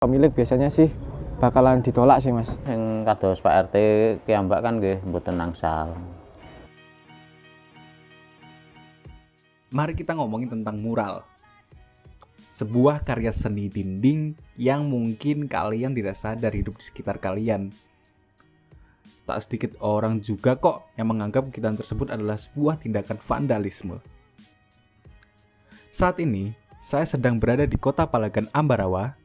Pemilik biasanya sih bakalan ditolak sih, Mas. Sing kados Pak RT piyambak kan nggih mboten nangsal. Mari kita ngomongin tentang mural. Sebuah karya seni dinding yang mungkin kalian tidak sadar hidup di sekitar kalian. Tak sedikit orang juga kok yang menganggap kegiatan tersebut adalah sebuah tindakan vandalisme. Saat ini, saya sedang berada di kota Palagan Ambarawa,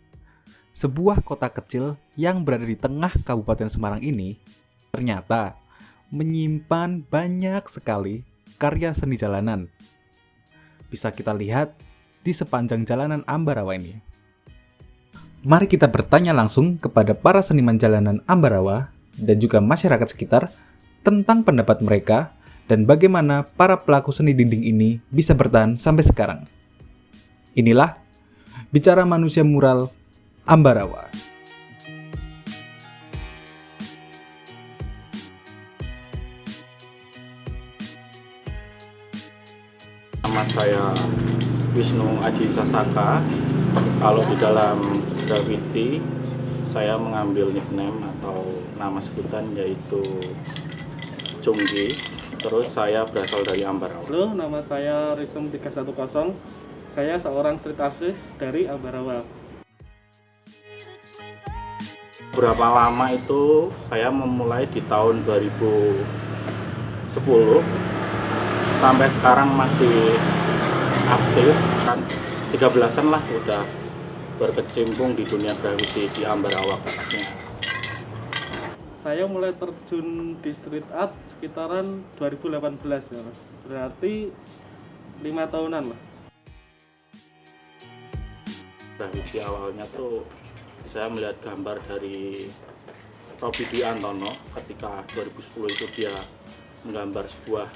sebuah kota kecil yang berada di tengah Kabupaten Semarang ini, ternyata menyimpan banyak sekali karya seni jalanan. Bisa kita lihat di sepanjang jalanan Ambarawa ini. Mari kita bertanya langsung kepada para seniman jalanan Ambarawa dan juga masyarakat sekitar tentang pendapat mereka dan bagaimana para pelaku seni dinding ini bisa bertahan sampai sekarang. Inilah Bicara Manusia Mural Ambarawa. Nama saya Wisnu Aji Sasaka. Kalau di dalam graffiti saya mengambil nickname atau nama sebutan yaitu Cunggi. Terus saya berasal dari Ambarawa. Halo, nama saya Risum 310. Saya seorang street artist dari Ambarawa. Berapa lama itu saya memulai di tahun 2010 sampai sekarang masih aktif kan 13-an lah udah berkecimpung di dunia graffiti di Ambarawa khususnya. Saya mulai terjun di street art sekitaran 2018 ya, Mas. Berarti 5 tahunan lah. Graffiti awalnya tuh saya melihat gambar dari Robi Dwi Antono ketika 2010 itu dia menggambar sebuah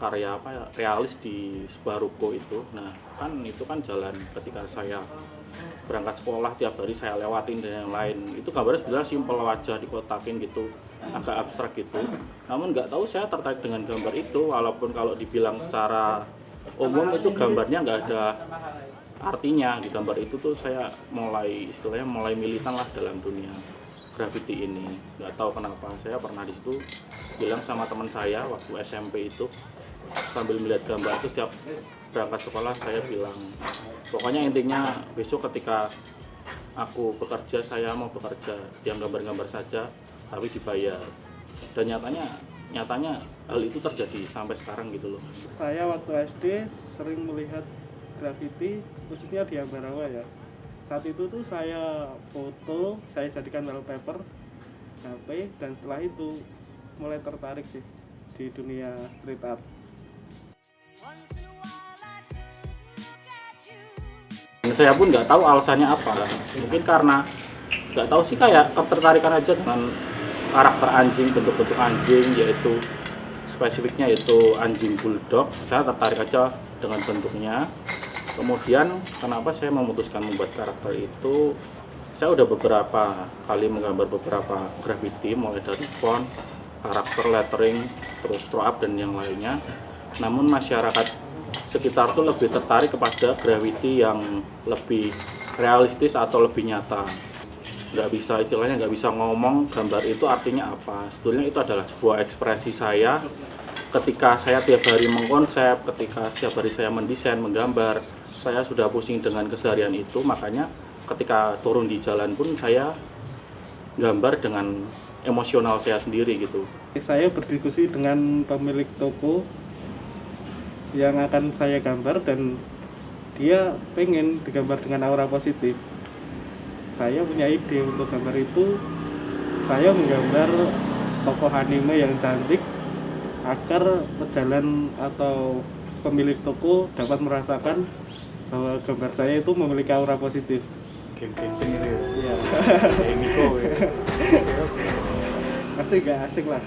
karya realis di sebuah ruko itu. Nah kan itu kan jalan ketika saya berangkat sekolah tiap hari saya lewatin dan yang lain. Itu gambarnya sebenarnya simpel wajah dikotakin gitu, agak abstrak gitu. Namun nggak tahu saya tertarik dengan gambar itu, walaupun kalau dibilang secara umum itu gambarnya nggak ada artinya. Di gambar itu tuh saya mulai militan lah dalam dunia graffiti ini. Nggak tahu kenapa saya pernah di situ bilang sama teman saya waktu SMP itu, sambil melihat gambar itu setiap berangkat sekolah saya bilang, pokoknya intinya besok ketika aku bekerja saya mau bekerja yang gambar-gambar saja tapi dibayar. Dan nyatanya hal itu terjadi sampai sekarang gitu loh. Saya waktu SD sering melihat graffiti khususnya di Ambarawa ya. Saat itu tuh saya foto, saya jadikan wallpaper HP, dan setelah itu mulai tertarik sih di dunia street art. Saya pun nggak tahu alasannya apa. Mungkin karena nggak tahu sih, kayak ketertarikan aja dengan karakter anjing, bentuk-bentuk anjing, yaitu spesifiknya yaitu anjing bulldog. Saya tertarik aja dengan bentuknya. Kemudian kenapa saya memutuskan membuat karakter itu? Saya udah beberapa kali menggambar beberapa graffiti, mulai dari font, karakter, lettering, terus throw up dan yang lainnya. Namun masyarakat sekitar tuh lebih tertarik kepada graffiti yang lebih realistis atau lebih nyata. Istilahnya nggak bisa ngomong gambar itu artinya apa. Sebetulnya itu adalah sebuah ekspresi saya ketika saya tiap hari mengkonsep, ketika setiap hari saya mendesain, menggambar. Saya sudah pusing dengan keseharian itu, makanya ketika turun di jalan pun saya gambar dengan emosional saya sendiri gitu. Saya berdiskusi dengan pemilik toko yang akan saya gambar dan dia pengen digambar dengan aura positif. Saya punya ide untuk gambar itu, saya menggambar tokoh anime yang cantik agar pejalan atau pemilik toko dapat merasakan bahwa gambar saya itu memiliki aura positif. Geng-geng ini Iya. Niko ya. Pasti nggak asing lah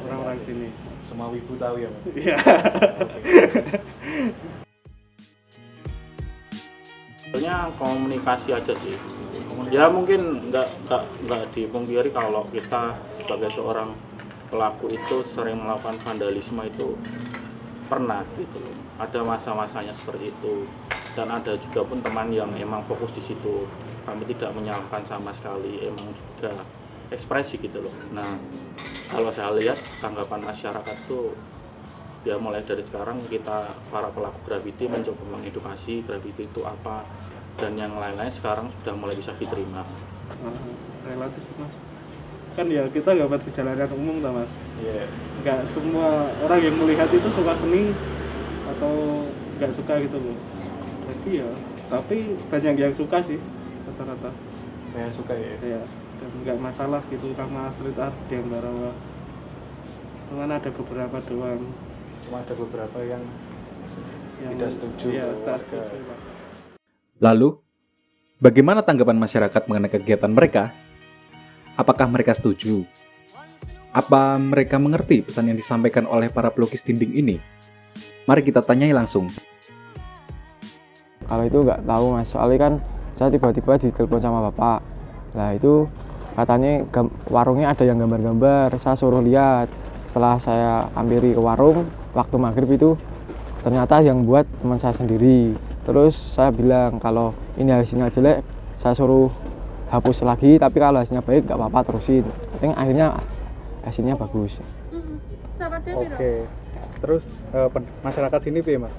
orang-orang sini. Semua wibu tahu ya, Mas. Iya. Sebetulnya komunikasi aja sih. Ya mungkin nggak dipungkiri kalau kita sebagai seorang pelaku itu sering melakukan vandalisme itu pernah gitu loh. Ada masa-masanya seperti itu. dan ada juga pun teman yang emang fokus di situ. Kami tidak menyalahkan sama sekali, emang juga ekspresi gitu loh. Nah, kalau saya lihat tanggapan masyarakat tuh ya mulai dari sekarang kita para pelaku graffiti mencoba mengedukasi graffiti itu apa dan yang lain-lain sekarang sudah mulai bisa diterima. Relatif sih mas, kan ya kita gambar di jalanan umum lah mas. Nggak semua orang yang melihat itu suka seni atau nggak suka gitu loh. Jadi ya, tapi banyak yang suka sih rata-rata. Saya suka ya. Ya, dan nggak masalah gitu karena street art di Ambarawa. Cuman ada beberapa doang Cuma ada beberapa yang tidak setuju. Iya, ke tak warga. setuju, Pak. Lalu, bagaimana tanggapan masyarakat mengenai kegiatan mereka? Apakah mereka setuju? Apa mereka mengerti pesan yang disampaikan oleh para pelukis dinding ini? Mari kita tanyai langsung. Kalau itu nggak tahu mas, soalnya kan saya tiba-tiba ditelepon sama bapak. Nah itu katanya warungnya ada yang gambar-gambar, saya suruh lihat. Setelah saya hampiri ke warung, waktu maghrib itu ternyata yang buat teman saya sendiri. Terus saya bilang kalau ini hasilnya jelek, saya suruh hapus lagi, tapi kalau hasilnya baik nggak apa-apa terusin. Akhirnya hasilnya bagus. Oke. Terus masyarakat sini piye mas?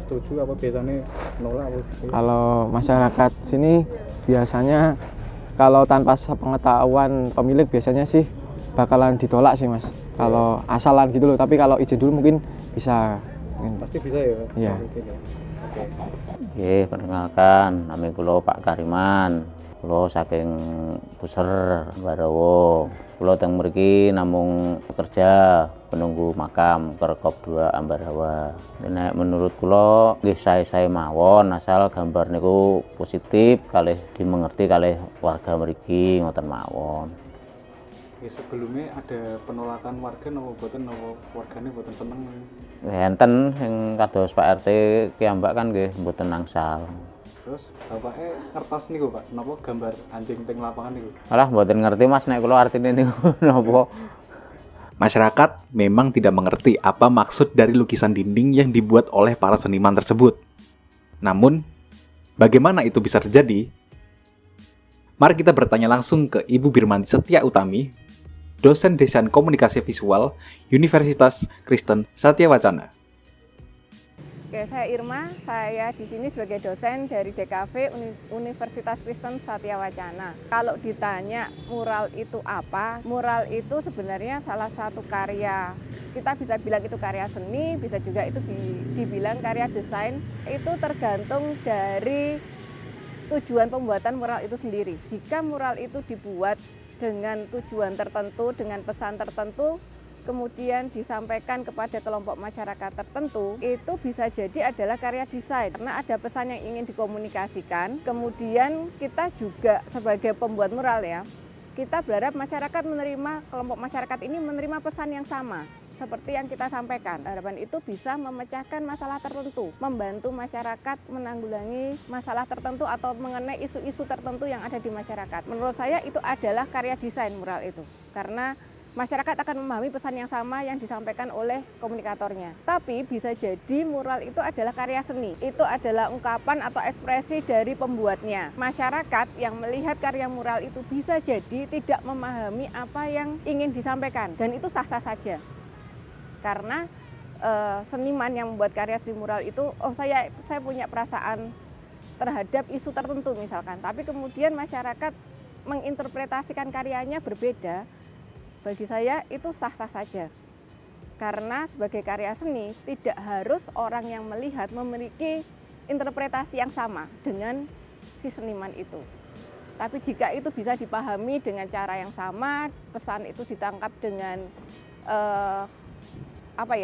Setuju apa biasanya menolak apa? Kalau masyarakat sini biasanya kalau tanpa sepengetahuan pemilik biasanya sih bakalan ditolak sih mas. Kalau asalan gitu loh, tapi kalau izin dulu mungkin bisa. Pasti bisa ya? Iya. Oke. Oke, perkenalkan, nama kula Pak Kariman. Kula saking Puser Ambarawa. Kula teng mriki namung bekerja penunggu makam Kerkop 2 Ambarawa. Nek menurut kula nggih sae-sae mawon asal gambar niku positif kalih dimengerti kalih warga mriki ngoten mawon. Ya, sebelumnya ada penolakan warga nopo boten nopo wargane boten seneng. Enten sing kados Pak RT kiambak kan nggih mboten nangsal. Terus bapaknya ngertos niku Pak, napa gambar anjing teng lapangan niku? Malah mboten ngerti Mas nek kula artine niku napa. Masyarakat memang tidak mengerti apa maksud dari lukisan dinding yang dibuat oleh para seniman tersebut. Namun, bagaimana itu bisa terjadi? Mari kita bertanya langsung ke Ibu Birmanti Setia Utami, dosen desain komunikasi visual Universitas Kristen Satyawacana. Oke, saya Irma. Saya di sini sebagai dosen dari DKV Universitas Kristen Satyawacana. Kalau ditanya mural itu apa? Mural itu sebenarnya salah satu karya. Kita bisa bilang itu karya seni, bisa juga itu dibilang karya desain. Itu tergantung dari tujuan pembuatan mural itu sendiri. Jika mural itu dibuat dengan tujuan tertentu, dengan pesan tertentu, kemudian disampaikan kepada kelompok masyarakat tertentu, itu bisa jadi adalah karya desain karena ada pesan yang ingin dikomunikasikan. Kemudian kita juga sebagai pembuat mural ya, kita berharap masyarakat menerima, kelompok masyarakat ini menerima pesan yang sama seperti yang kita sampaikan. Harapan itu bisa memecahkan masalah tertentu, membantu masyarakat menanggulangi masalah tertentu atau mengenai isu-isu tertentu yang ada di masyarakat. Menurut saya itu adalah karya desain mural itu, karena masyarakat akan memahami pesan yang sama yang disampaikan oleh komunikatornya. Tapi bisa jadi mural itu adalah karya seni. Itu adalah ungkapan atau ekspresi dari pembuatnya. Masyarakat yang melihat karya mural itu bisa jadi tidak memahami apa yang ingin disampaikan. Dan itu sah-sah saja. Karena seniman yang membuat karya seni mural itu, saya punya perasaan terhadap isu tertentu misalkan. Tapi kemudian masyarakat menginterpretasikan karyanya berbeda. Bagi saya itu sah-sah saja, karena sebagai karya seni tidak harus orang yang melihat memiliki interpretasi yang sama dengan si seniman itu. Tapi jika itu bisa dipahami dengan cara yang sama, pesan itu ditangkap dengan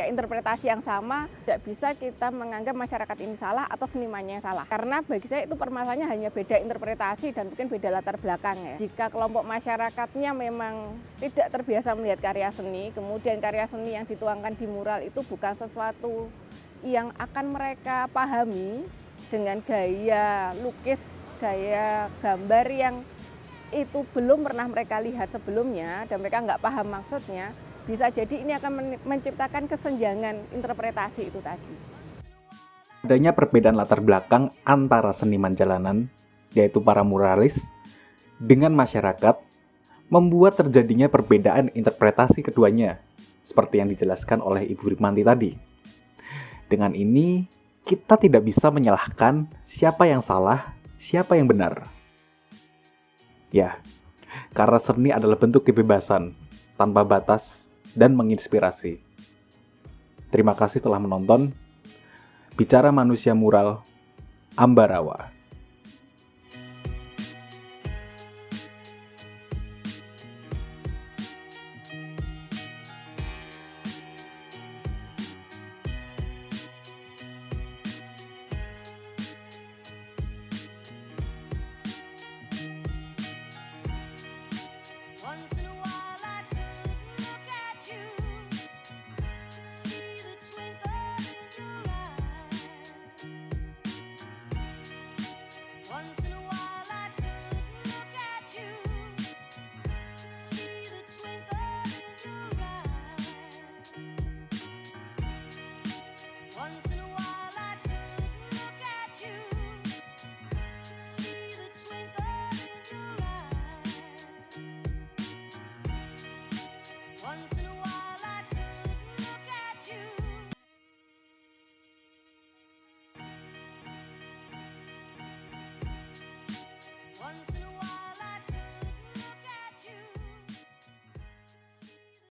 interpretasi yang sama, tidak bisa kita menganggap masyarakat ini salah atau senimannya salah. Karena bagi saya itu permasalahannya hanya beda interpretasi dan mungkin beda latar belakang ya. Jika kelompok masyarakatnya memang tidak terbiasa melihat karya seni, kemudian karya seni yang dituangkan di mural itu bukan sesuatu yang akan mereka pahami dengan gaya lukis, gaya gambar yang itu belum pernah mereka lihat sebelumnya dan mereka nggak paham maksudnya, bisa jadi ini akan menciptakan kesenjangan interpretasi itu tadi. Adanya perbedaan latar belakang antara seniman jalanan, yaitu para muralis, dengan masyarakat, membuat terjadinya perbedaan interpretasi keduanya, seperti yang dijelaskan oleh Ibu Rimanti tadi. Dengan ini, kita tidak bisa menyalahkan siapa yang salah, siapa yang benar. Ya, karena seni adalah bentuk kebebasan, tanpa batas, dan menginspirasi. Terima kasih telah menonton Bicara Manusia Mural Ambarawa. Once in a while I look at you, see the twinkle in your eye. Once in a while I look at you, see the twinkle in your eye. Once in a while I look at you, see the twinkle in your eye. Once in a while I look at you. Once in a